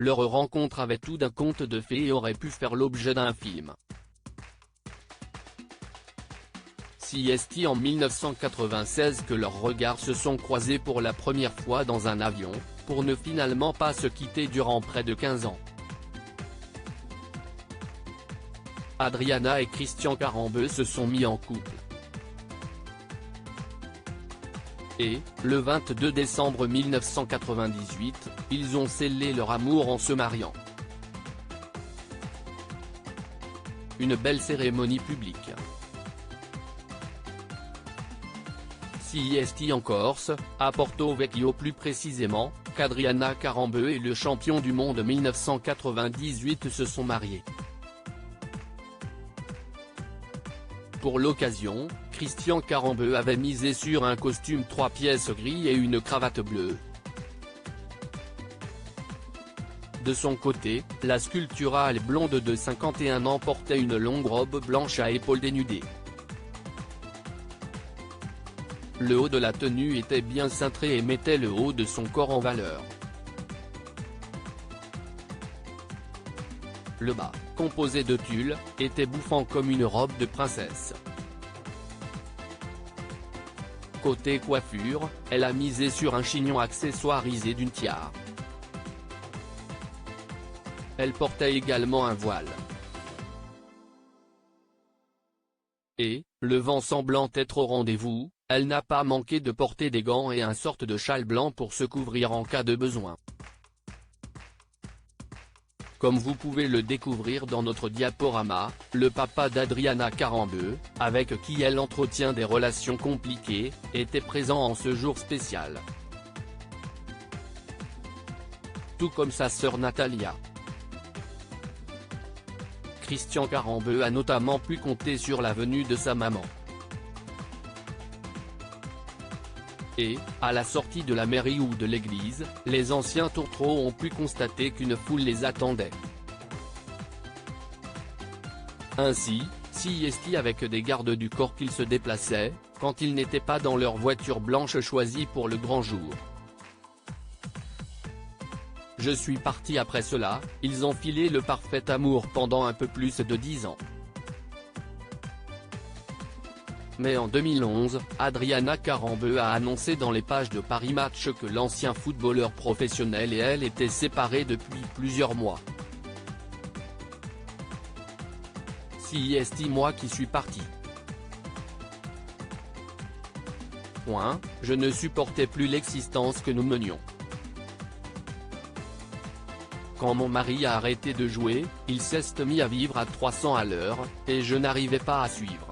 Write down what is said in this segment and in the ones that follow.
Leur rencontre avait tout d'un conte de fées et aurait pu faire l'objet d'un film. Si est en 1996 que leurs regards se sont croisés pour la première fois dans un avion, pour ne finalement pas se quitter durant près de 15 ans. Adriana et Christian Karembeu se sont mis en couple. Et, le 22 décembre 1998, ils ont scellé leur amour en se mariant. Une belle cérémonie publique. Si est en Corse, à Porto Vecchio plus précisément, qu'Adriana Karembeu et le champion du monde 1998 se sont mariés. Pour l'occasion, Christian Karembeu avait misé sur un costume 3 pièces gris et une cravate bleue. De son côté, la sculpturale blonde de 51 ans portait une longue robe blanche à épaules dénudées. Le haut de la tenue était bien cintré et mettait le haut de son corps en valeur. Le bas, composé de tulle, était bouffant comme une robe de princesse. Côté coiffure, elle a misé sur un chignon accessoirisé d'une tiare. Elle portait également un voile. Et, le vent semblant être au rendez-vous, elle n'a pas manqué de porter des gants et un sorte de châle blanc pour se couvrir en cas de besoin. Comme vous pouvez le découvrir dans notre diaporama, le papa d'Adriana Karembeu, avec qui elle entretient des relations compliquées, était présent en ce jour spécial. Tout comme sa sœur Natalia. Christian Karembeu a notamment pu compter sur la venue de sa maman. Et, à la sortie de la mairie ou de l'église, les anciens tourtereaux ont pu constater qu'une foule les attendait. Ainsi, si est avec des gardes du corps qu'ils se déplaçaient, quand ils n'étaient pas dans leur voiture blanche choisie pour le grand jour. Je suis parti après cela, ils ont filé le parfait amour pendant un peu plus de 10 ans. Mais en 2011, Adriana Karembeu a annoncé dans les pages de Paris Match que l'ancien footballeur professionnel et elle étaient séparés depuis plusieurs mois. Si est moi qui suis parti. Je ne supportais plus l'existence que nous menions. Quand mon mari a arrêté de jouer, il s'est mis à vivre à 300 à l'heure, et je n'arrivais pas à suivre.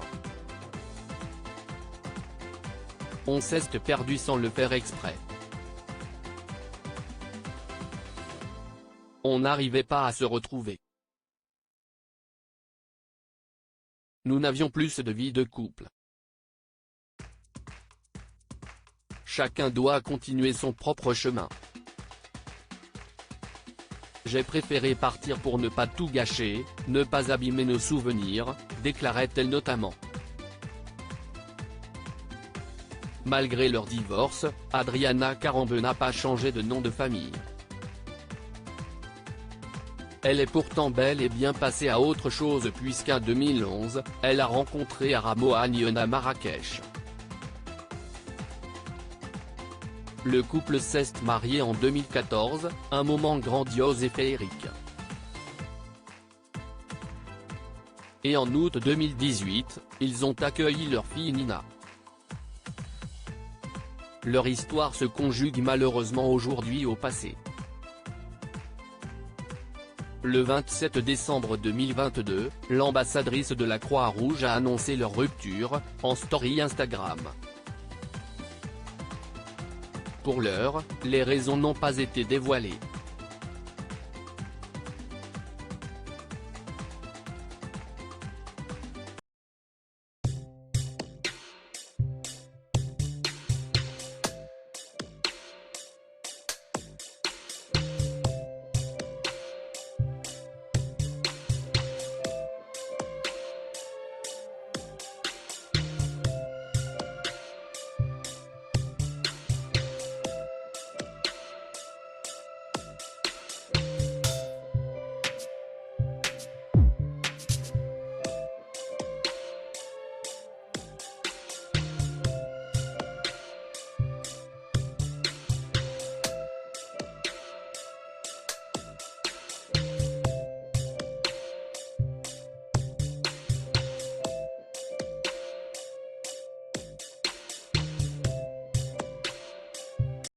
On s'est perdu sans le faire exprès. On n'arrivait pas à se retrouver. Nous n'avions plus de vie de couple. Chacun doit continuer son propre chemin. J'ai préféré partir pour ne pas tout gâcher, ne pas abîmer nos souvenirs, déclarait-elle notamment. Malgré leur divorce, Adriana Karembeu n'a pas changé de nom de famille. Elle est pourtant bel et bien passée à autre chose puisqu'en 2011, elle a rencontré Aramo Agnon à Marrakech. Le couple s'est marié en 2014, un moment grandiose et féerique. Et en août 2018, ils ont accueilli leur fille Nina. Leur histoire se conjugue malheureusement aujourd'hui au passé. Le 27 décembre 2022, l'ambassadrice de la Croix-Rouge a annoncé leur rupture, en story Instagram. Pour l'heure, les raisons n'ont pas été dévoilées.